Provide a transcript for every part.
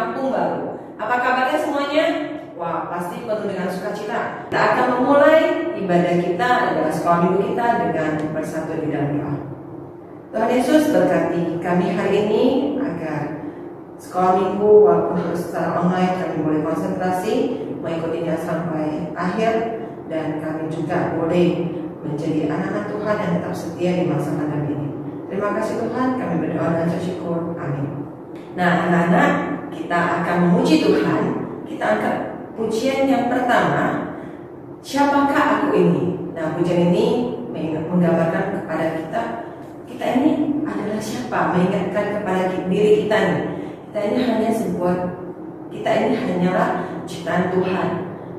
kampung baru. Apa kabarnya semuanya? Wah, pasti penuh dengan sukacita. Kita akan memulai ibadah kita adalah sekolah minggu kita dengan bersatu di dalam doa. Tuhan Yesus berkati kami hari ini agar sekolah minggu walaupun harus secara online kami boleh konsentrasi mengikutinya sampai akhir, dan kami juga boleh menjadi anak-anak Tuhan yang tetap setia di masa pandemi ini. Terima kasih Tuhan, kami berdoa dan bersyukur. Amin. Nah, anak-anak, kita akan memuji Tuhan. Kita angkat pujian yang pertama, siapakah aku ini? Nah, pujian ini menggambarkan kepada kita ini adalah siapa? Mengingatkan kepada diri kita nih. Kita ini hanyalah ciptaan Tuhan.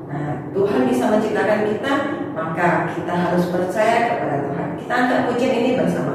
Nah, Tuhan bisa menciptakan kita, maka kita harus percaya kepada Tuhan. Kita angkat pujian ini bersama.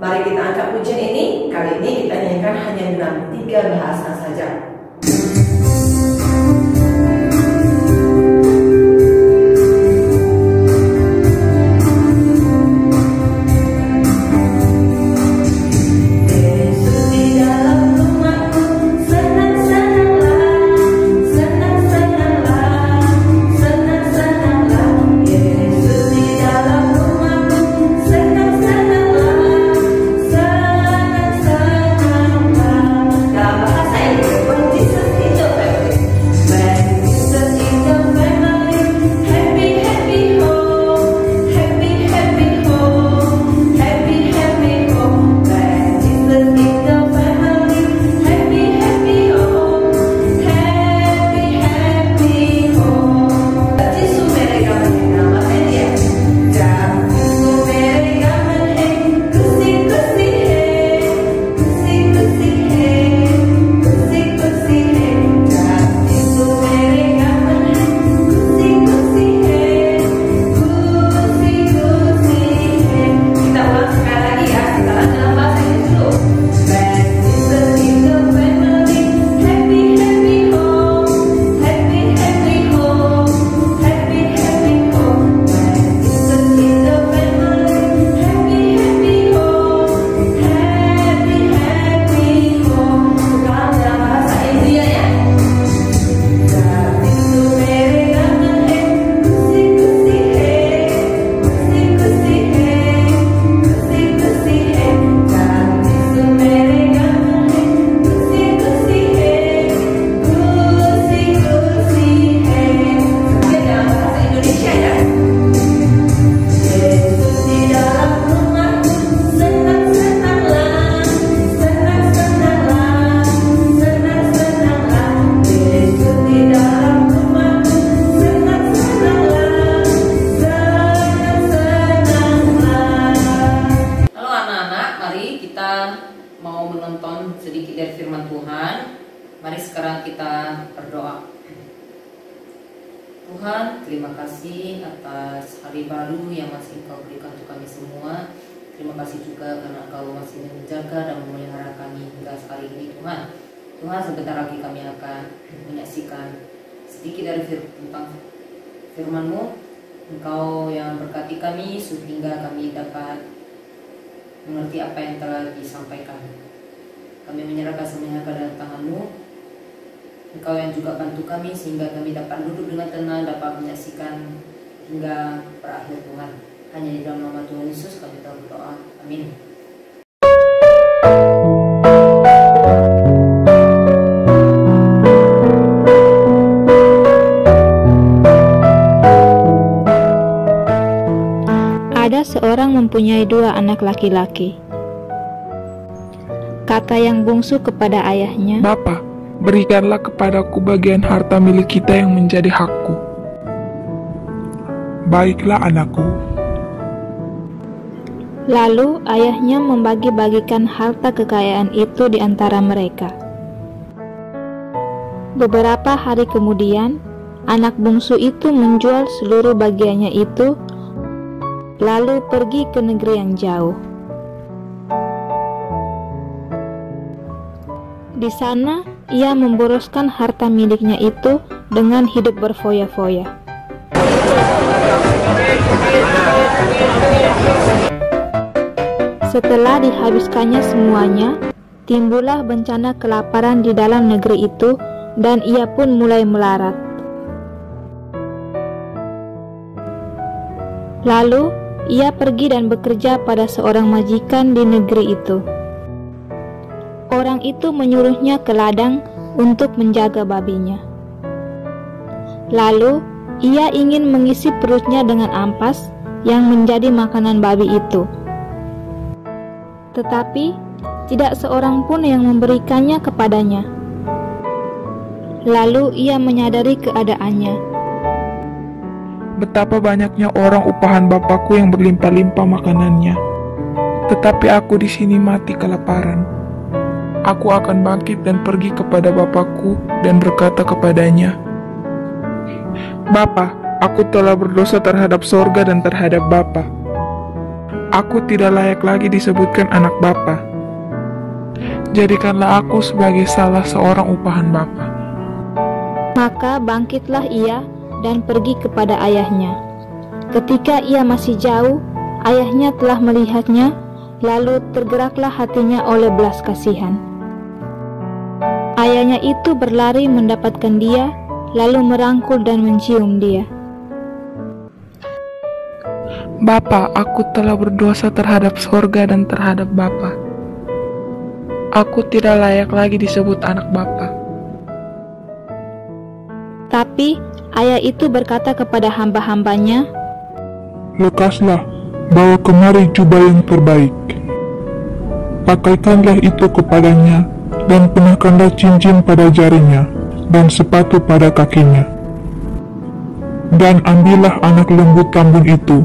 Mari kita angkat pujian ini. Kali ini kita nyanyikan hanya dalam 3 bahasa saja. Bahasa Inggris, Jesus mau menonton sedikit dari firman Tuhan. Mari sekarang kita berdoa. Tuhan, terima kasih atas hari baru yang masih Engkau berikan untuk kami semua. Terima kasih juga karena Engkau masih menjaga dan memelihara kami hingga hari ini, Tuhan. Tuhan, sebentar lagi kami akan menyaksikan sedikit dari tentang firman-Mu. Engkau yang berkati kami sehingga kami dapat mengerti apa yang telah disampaikan. Kami menyerahkan semuanya ke dalam tangan-Mu. Engkau yang juga bantu kami sehingga kami dapat duduk dengan tenang, dapat menyaksikan hingga berakhir, Tuhan. Hanya di dalam nama Tuhan Yesus kami telah berdoa. Amin. Ada seorang mempunyai 2 anak laki-laki. Kata yang bungsu kepada ayahnya, "Bapa, berikanlah kepadaku bagian harta milik kita yang menjadi hakku." "Baiklah anakku." Lalu ayahnya membagi-bagikan harta kekayaan itu di antara mereka. Beberapa hari kemudian, anak bungsu itu menjual seluruh bagiannya itu, lalu pergi ke negeri yang jauh. Di sana, ia memboroskan harta miliknya itu dengan hidup berfoya-foya. Setelah dihabiskannya semuanya, timbullah bencana kelaparan di dalam negeri itu, dan ia pun mulai melarat. Lalu, ia pergi dan bekerja pada seorang majikan di negeri itu. Orang itu menyuruhnya ke ladang untuk menjaga babinya. Lalu, ia ingin mengisi perutnya dengan ampas yang menjadi makanan babi itu. Tetapi tidak seorang pun yang memberikannya kepadanya. Lalu ia menyadari keadaannya. Betapa banyaknya orang upahan bapakku yang berlimpah-limpah makanannya, tetapi aku di sini mati kelaparan. Aku akan bangkit dan pergi kepada bapakku dan berkata kepadanya, 'Bapa, aku telah berdosa terhadap sorga dan terhadap Bapa. Aku tidak layak lagi disebutkan anak Bapa. Jadikanlah aku sebagai salah seorang upahan Bapa.' Maka bangkitlah ia dan pergi kepada ayahnya. Ketika ia masih jauh, ayahnya telah melihatnya, lalu tergeraklah hatinya oleh belas kasihan. Ayahnya itu berlari mendapatkan dia, lalu merangkul dan mencium dia. 'Bapa, aku telah berdosa terhadap sorga dan terhadap Bapa. Aku tidak layak lagi disebut anak Bapa.' Tapi ayah itu berkata kepada hamba-hambanya, 'Lekaslah, bawa kemari jubah yang terbaik. Pakaikanlah itu kepadanya, dan kenakanlah cincin pada jarinya, dan sepatu pada kakinya. Dan ambillah anak lembu tambun itu,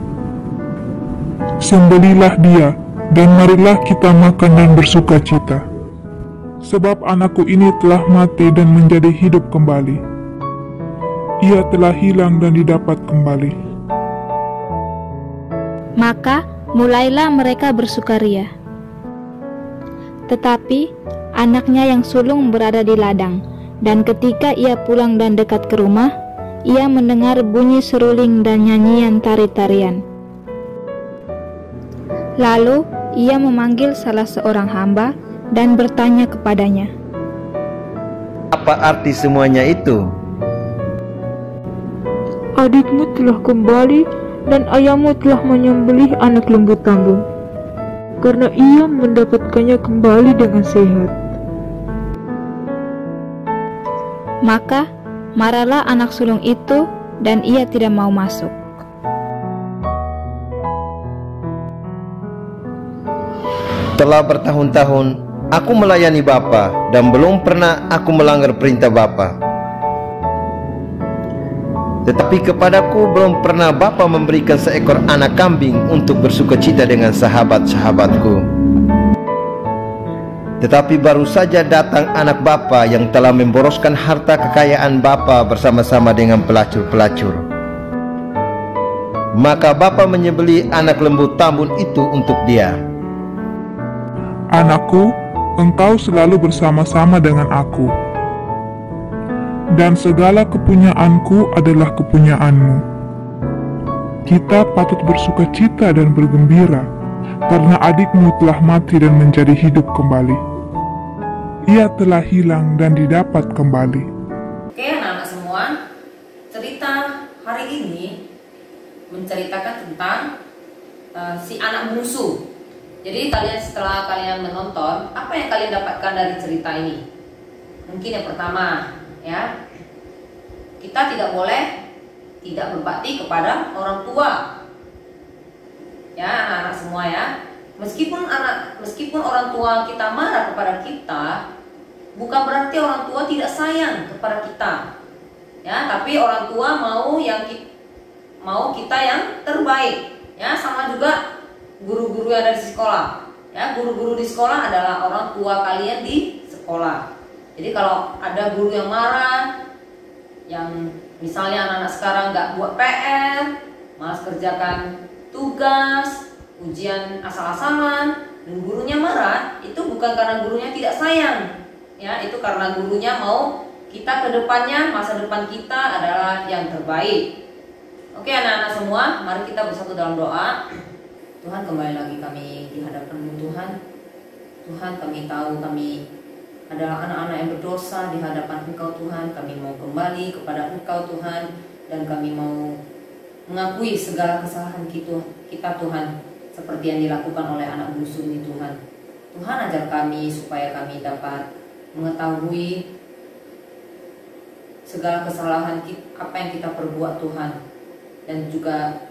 sembelilah dia, dan marilah kita makan dan bersuka cita. Sebab anakku ini telah mati dan menjadi hidup kembali. Ia telah hilang dan didapat kembali.' Maka mulailah mereka bersukaria. Tetapi anaknya yang sulung berada di ladang, dan ketika ia pulang dan dekat ke rumah, ia mendengar bunyi seruling dan nyanyian tari-tarian. Lalu ia memanggil salah seorang hamba dan bertanya kepadanya, 'Apa arti semuanya itu?' 'Adikmu telah kembali dan ayahmu telah menyembelih anak lembu tambun, karena ia mendapatkannya kembali dengan sehat.' Maka marahlah anak sulung itu, dan ia tidak mau masuk. Telah bertahun-tahun aku melayani Bapa, dan belum pernah aku melanggar perintah Bapa. Tetapi kepadaku belum pernah Bapa memberikan seekor anak kambing untuk bersukacita dengan sahabat-sahabatku. Tetapi baru saja datang anak bapa yang telah memboroskan harta kekayaan bapa bersama-sama dengan pelacur-pelacur. Maka bapa menyembelih anak lembu tambun itu untuk dia. Anakku, engkau selalu bersama-sama dengan aku, dan segala kepunyaanku adalah kepunyaanmu. Kita patut bersuka cita dan bergembira, karena adikmu telah mati dan menjadi hidup kembali. Ia telah hilang dan didapat kembali. Oke anak-anak semua, cerita hari ini menceritakan tentang si anak bungsu. Jadi setelah kalian menonton, apa yang kalian dapatkan dari cerita ini? Mungkin yang pertama, ya, kita tidak boleh tidak berbakti kepada orang tua. Ya, anak-anak semua ya. Meskipun orang tua kita marah kepada kita, bukan berarti orang tua tidak sayang kepada kita. Ya, tapi orang tua mau kita yang terbaik. Ya, sama juga guru-guru yang ada di sekolah. Ya, guru-guru di sekolah adalah orang tua kalian di sekolah. Jadi kalau ada guru yang marah, yang misalnya anak-anak sekarang nggak buat PR, malas kerjakan tugas, ujian asal-asalan, dan gurunya marah, itu bukan karena gurunya tidak sayang, ya, itu karena gurunya mau kita ke depannya, masa depan kita adalah yang terbaik. Oke anak-anak semua, mari kita bersatu dalam doa. Tuhan, kembali lagi kami di hadapan-Mu Tuhan. Tuhan, kami tahu kami adalah anak-anak yang berdosa di hadapan Engkau Tuhan. Kami mau kembali kepada Engkau Tuhan, dan kami mau mengakui segala kesalahan kita Tuhan, seperti yang dilakukan oleh anak bungsu ini Tuhan. Tuhan, ajar kami supaya kami dapat mengetahui segala kesalahan apa yang kita perbuat Tuhan. Dan juga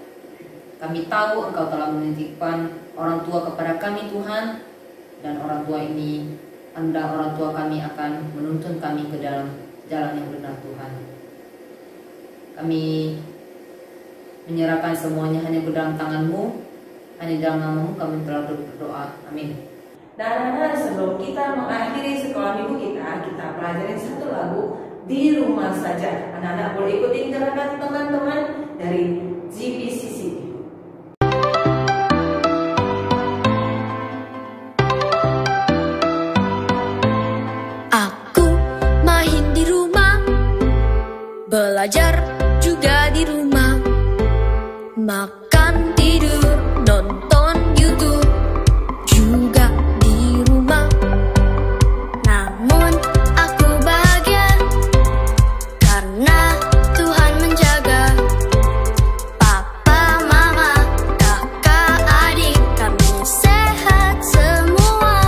kami tahu Engkau telah menitipkan orang tua kepada kami Tuhan, dan orang tua ini, orang tua kami akan menuntun kami ke dalam jalan yang benar Tuhan. Kami menyerahkan semuanya hanya ke dalam tangan-Mu, hanya dalam nama-Mu kami telah berdoa. Amin. Dan anak-anak, sebelum kita mengakhiri sekolah minggu kita pelajari satu lagu di rumah saja. Anak-anak boleh ikutin gerakan teman-teman dari GPCC. Aku main di rumah, belajar juga di rumah, makan, tidur, nonton YouTube juga di rumah. Namun aku bahagia karena Tuhan menjaga papa, mama, kakak, adik, kami sehat semua.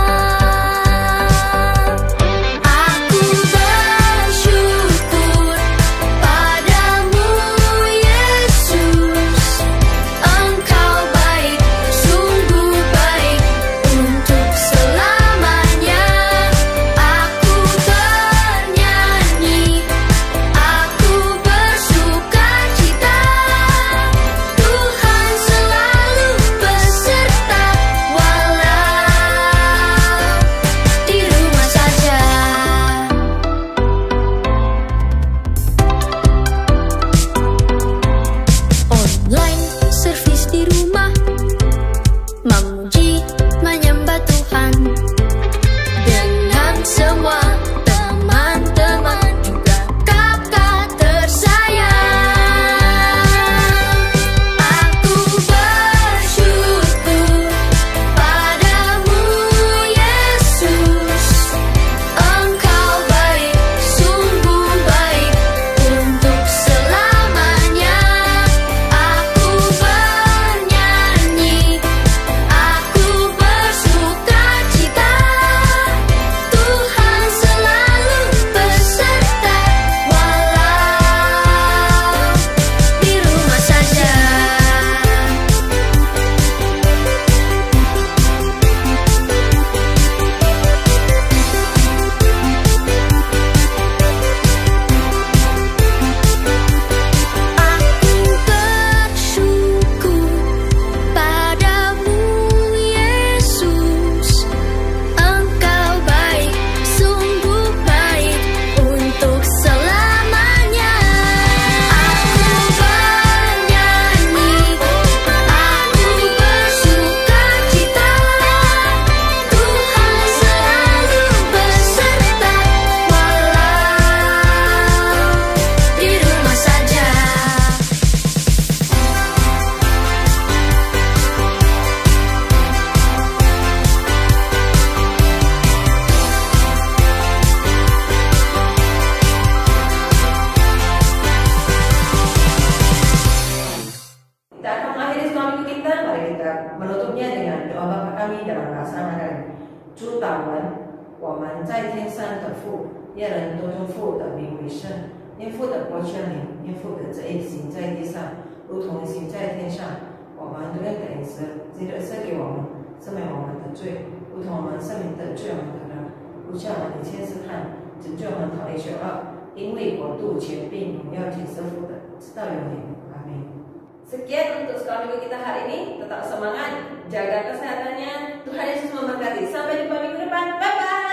Aku bersyukur padamu Yesus, 们在天上的父，愿人都用父的名为圣。愿父的国降临，愿父的旨意行在地上，如同行在天上。我们都愿等时，记得赦给我们，赦免我们的罪，如同我们赦免的罪我们的人，不叫我们离间试探，拯救我们逃离罪恶。因为国度、权柄、荣耀、是父的，直到永远。Amin. Sekian untuk sekolah minggu kita hari ini. Tetap semangat, jaga kesehatannya. Tuhan Yesus memberkati. Sampai jumpa minggu depan. Bye bye.